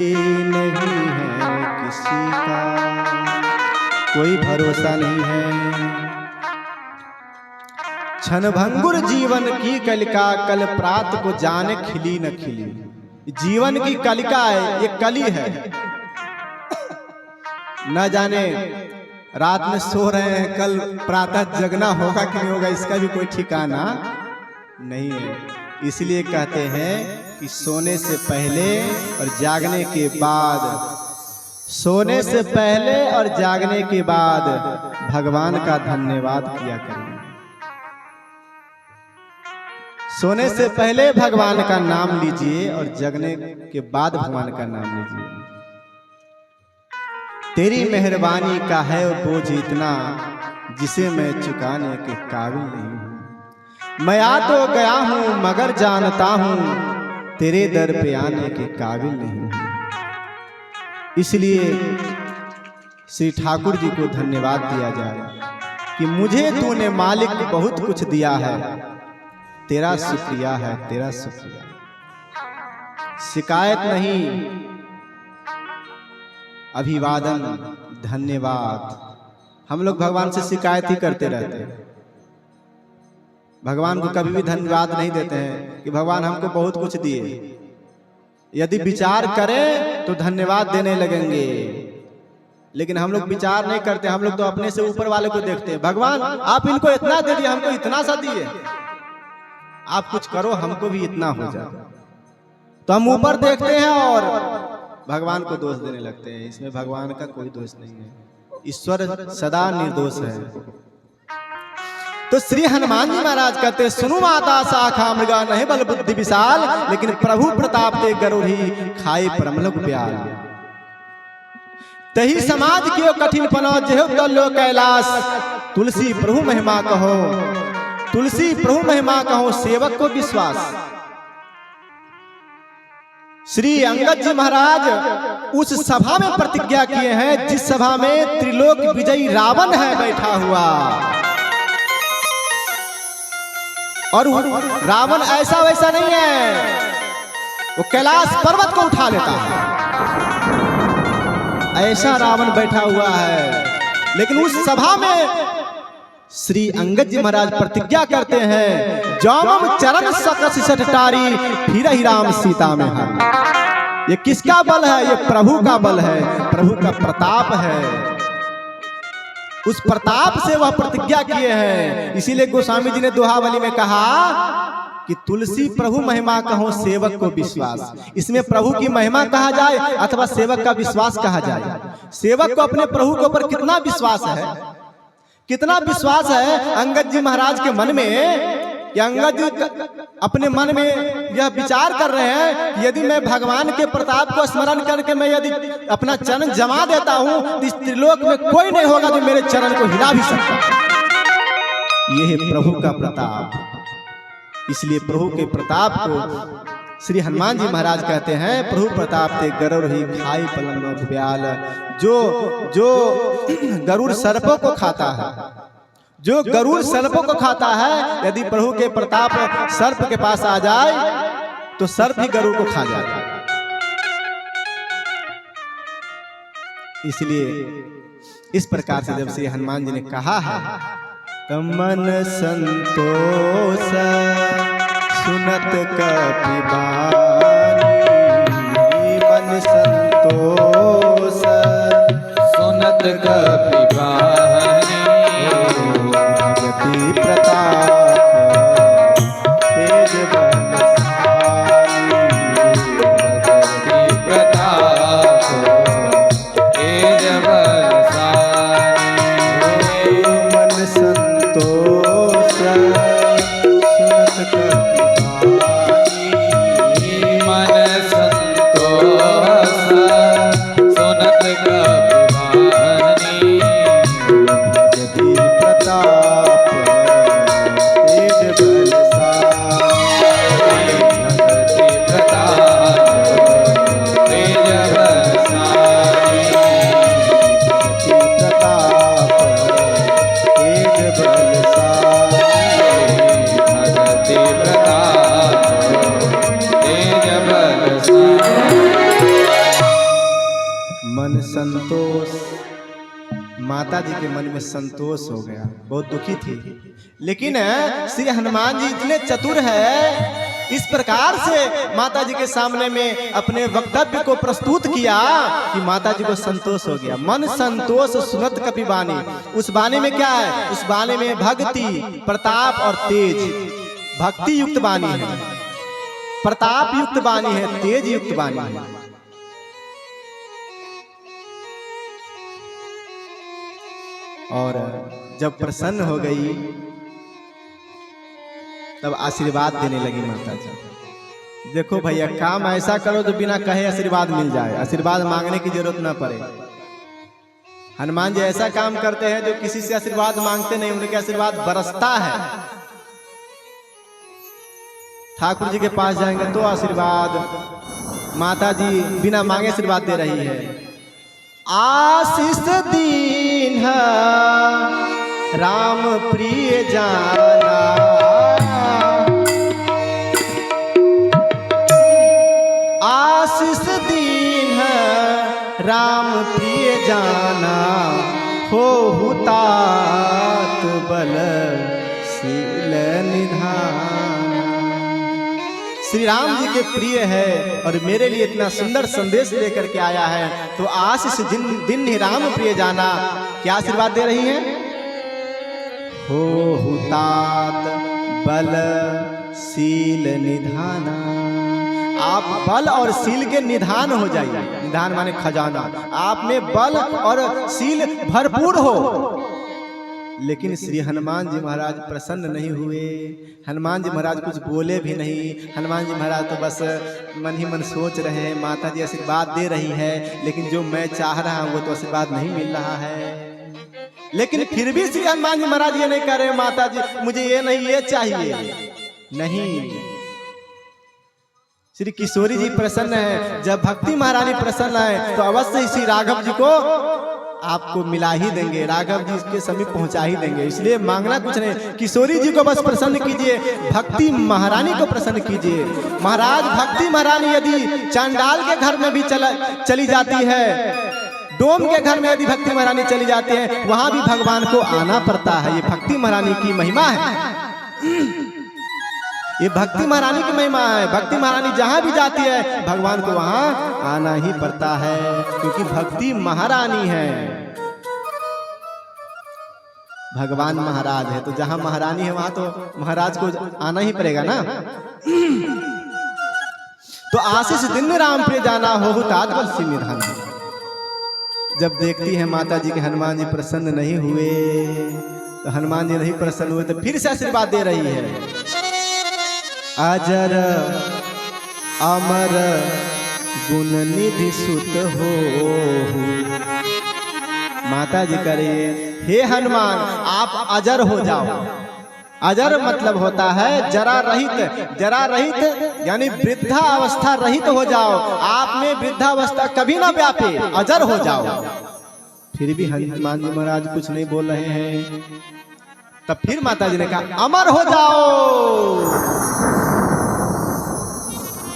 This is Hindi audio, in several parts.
नहीं है किसी का, कोई भरोसा नहीं है। क्षणभंगुर जीवन की कलिका, कल प्रात को जाने खिली न खिली। जीवन की कलिका है, ये कली है। न जाने रात में सो रहे हैं, कल प्रातः जगना होगा कि नहीं होगा, इसका भी कोई ठिकाना नहीं है। इसलिए कहते हैं कि सोने से पहले और जागने के बाद, सोने से पहले और जागने के बाद भगवान का धन्यवाद किया करें। सोने से पहले भगवान का नाम लीजिए और जगने के बाद भगवान का नाम लीजिए। तेरी मेहरबानी का है बोझ इतना, जिसे मैं चुकाने के काबिल नहीं हूं। मैं आ तो गया हूं मगर जानता हूं तेरे दर पे आने के काबिल नहीं हूं। इसलिए श्री ठाकुर जी को धन्यवाद दिया जाए कि मुझे तूने मालिक बहुत कुछ दिया है, तेरा शुक्रिया है, तेरा शुक्रिया। शिकायत नहीं, अभिवादन, धन्यवाद। हम लोग भगवान से शिकायत ही करते रहते हैं, भगवान को कभी भी धन्यवाद नहीं देते हैं कि भगवान हमको बहुत कुछ दिए। यदि विचार करें तो धन्यवाद देने लगेंगे, लेकिन हम लोग विचार नहीं करते। हम लोग तो अपने से ऊपर वाले को देखते हैं। भगवान आप इनको इतना दे दिए, हमको इतना सा दिए, आप कुछ करो हमको भी इतना हो जाए। तो हम ऊपर देखते हैं और भगवान को दोष देने लगते हैं। इसमें भगवान का कोई दोष नहीं है, ईश्वर सदा निर्दोष है। तो श्री हनुमान जी महाराज कहते हैं, सुनु माता शाखा मृगा नहीं बल बुद्धि विशाल, लेकिन प्रभु प्रताप ते गरुड़ी खाए परमलोक ब्याल। तही समाज कियो कठिन पनो जेहो दलो कैलाश। तुलसी प्रभु महिमा कहो, तुलसी प्रभु महिमा कहो, सेवक को विश्वास। श्री अंगद जी महाराज उस सभा में प्रतिज्ञा किए हैं जिस सभा में त्रिलोक विजयी रावण है बैठा हुआ। और रावण ऐसा वैसा नहीं है, वो कैलाश पर्वत को उठा लेता है, ऐसा रावण बैठा हुआ है। लेकिन उस सभा में श्री अंगद जी महाराज प्रतिज्ञा करते हैं, जामम चरण सकस सटटारी फिर ही राम सीता में हर। ये किसका बल है? ये प्रभु का बल है, प्रभु का प्रताप है। उस प्रताप से वह प्रतिज्ञा किए हैं। इसीलिए गोस्वामी जी ने दोहावली में कहा कि तुलसी प्रभु महिमा कहो, सेवक को विश्वास। इसमें प्रभु की महिमा कहा जाए अथवा सेवक का विश्वास कहा जाए। सेवक को अपने प्रभु के ऊपर कितना विश्वास है, कितना विश्वास है अंगद जी महाराज के मन में। कि अंगद जी अपने मन में यह विचार कर रहे हैं कि यदि मैं भगवान के प्रताप को स्मरण करके मैं यदि अपना चरण जमा देता हूं तो इस त्रिलोक में कोई नहीं होगा जो मेरे चरण को हिला भी सकता। यह है प्रभु का प्रताप। इसलिए प्रभु के प्रताप को श्री हनुमान जी महाराज कहते हैं, प्रभु प्रताप ते गरुड़ ही खाई पलंग ब्याल। जो गरुड़ सर्पों को खाता है, जो गरुड़ सर्पों को खाता है, यदि प्रभु के प्रताप सर्प के पास आ जाए तो सर्प ही गरुड़ को खा जाए। इसलिए इस प्रकार से जब श्री हनुमान जी ने कहा है, तो मन संतोष सुनत कपि बानी, मन संतोष सुनत कपि बानी, भगति प्रताप तेज बलशाली, भगति प्रताप तेज बलशाली। मन संतोष सुनत कपि बानी, मन संतोष सुनत कपि बानी, मन संतोष, माता जी के मन में संतोष हो गया, बहुत दुखी थी। लेकिन श्री हनुमान जी इतने चतुर है, इस प्रकार से माता जी के सामने में अपने वक्तव्य को प्रस्तुत किया कि माता जी को संतोष हो गया। मन संतोष सुनत कपि बानी, उस बानी में क्या है? उस बानी में भक्ति, प्रताप और तेज। भक्ति युक्त बानी है, प्रताप युक्त बानी है, तेज युक्त बानी है। और जब प्रसन्न हो गई तब आशीर्वाद देने लगी माता जी। देखो भैया, काम ऐसा करो जो बिना कहे आशीर्वाद मिल जाए, आशीर्वाद मांगने की जरूरत ना पड़े। हनुमान जी ऐसा काम करते हैं जो किसी से आशीर्वाद मांगते नहीं, उनके आशीर्वाद बरसता है। ठाकुर जी के पास जाएंगे तो आशीर्वाद, माता जी बिना मांगे आशीर्वाद दे रही है। आशीष दीन राम प्रिय जाना, आशीष दीन राम प्रिय जाना, हो हुतात बल शील निधान। श्री राम जी के प्रिय है और मेरे लिए इतना सुंदर संदेश लेकर के आया है, तो आशीष दिन ही राम प्रिय जाना। क्या आशीर्वाद दे रही हैं? हो हुतात बल शील निधाना, आप बल और शील के निधान हो जाइए। निधान माने खजाना, आप में बल और शील भरपूर हो। लेकिन श्री हनुमान जी महाराज प्रसन्न नहीं हुए। हनुमान जी महाराज कुछ बोले भी नहीं। हनुमान जी महाराज तो बस मन ही मन सोच रहे हैं, माता जी आशीर्वाद दे रही है, लेकिन जो मैं चाह रहा हूँ वो तो आशीर्वाद नहीं मिल रहा है। लेकिन फिर भी श्री हनुमान जी महाराज ये नहीं कह रहे, माता जी मुझे ये नहीं, ये चाहिए नहीं। श्री किशोरी जी प्रसन्न है। जब भक्ति महारानी प्रसन्न है तो अवश्य ही श्री राघव जी को आपको मिला ही देंगे, राघव जी के समीप पहुंचा ही देंगे। इसलिए मांगना कुछ नहीं, किशोरी जी को बस प्रसन्न कीजिए, भक्ति महारानी को प्रसन्न कीजिए। महाराज भक्ति महारानी यदि चांडाल के घर में भी चली जाती है, डोम के घर में यदि भक्ति महारानी चली जाती है, वहां भी भगवान को आना पड़ता है। ये भक्ति महारानी की महिमा है, ये भक्ति महारानी की महिमा है। भक्ति महारानी जहां भी जाती है भगवान को वहां आना ही पड़ता है, क्योंकि भक्ति महारानी है। भगवान महाराज है तो जहां महारानी है वहां तो महाराज को आना ही पड़ेगा ना। तो आशीष दिन राम प्रिय जाना, हो हुतात बल शील निधान। जब देखती है माता जी के हनुमान जी प्रसन्न नहीं हुए, तो हनुमान जी नहीं प्रसन्न हुए तो फिर से आशीर्वाद दे रही है। अजर अमर गुण निधि सुत हो। माता जी करिए, हे हनुमान आप अजर हो जाओ। अजर मतलब होता है जरा रहित। जरा रहित यानी वृद्धा अवस्था रहित हो जाओ। आप में वृद्धावस्था कभी ना व्यापे, अजर हो जाओ। फिर भी हनुमान जी महाराज कुछ नहीं बोल रहे हैं। तब फिर माता जी ने कहा अमर हो जाओ।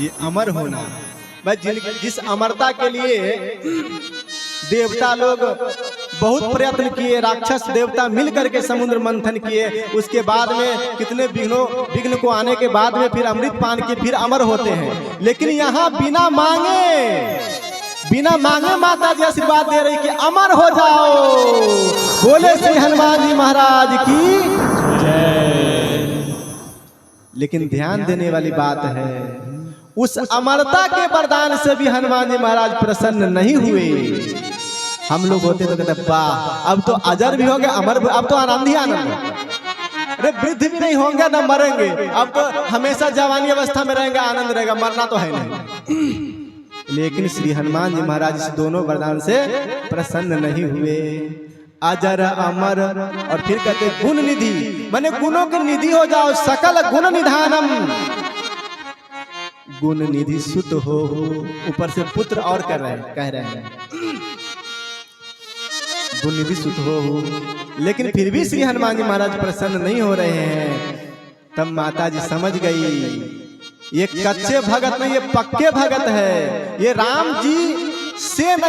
ये अमर होना, जिस अमरता के लिए देवता लोग बहुत प्रयत्न किए, राक्षस देवता मिलकर के समुद्र मंथन किए, उसके बाद में कितने विघ्न को आने के बाद में फिर अमृत पान के फिर अमर होते हैं। लेकिन यहाँ बिना मांगे माता जी आशीर्वाद दे रही कि अमर हो जाओ। बोले श्री हनुमान जी महाराज की जय। लेकिन ध्यान देने वाली बात है, उस अमरता के वरदान से भी हनुमान जी महाराज प्रसन्न नहीं हुए। हम लोग होते तो कहते वाह अब तो अजर भी हो गए, अमर भी, अब तो आनंद ही आनंद। अरे वृद्ध भी नहीं होंगे ना मरेंगे, अब तो हमेशा जवानी अवस्था में रहेंगे, आनंद रहेगा, मरना तो है नहीं। लेकिन श्री हनुमान जी महाराज इस दोनों वरदान से प्रसन्न नहीं हुए। अजर अमर और फिर कहते गुण निधि, माने गुणों की निधि हो जाओ, सकल गुण निधानम। गुण निधि सुत हो, ऊपर से पुत्र और कह रहे हैं गुण निधि सुत हो। लेकिन फिर भी श्री हनुमान जी महाराज प्रसन्न नहीं हो रहे हैं। तब माता जी समझ गई ये कच्चे भगत नहीं, ये पक्के भगत है, ये राम जी से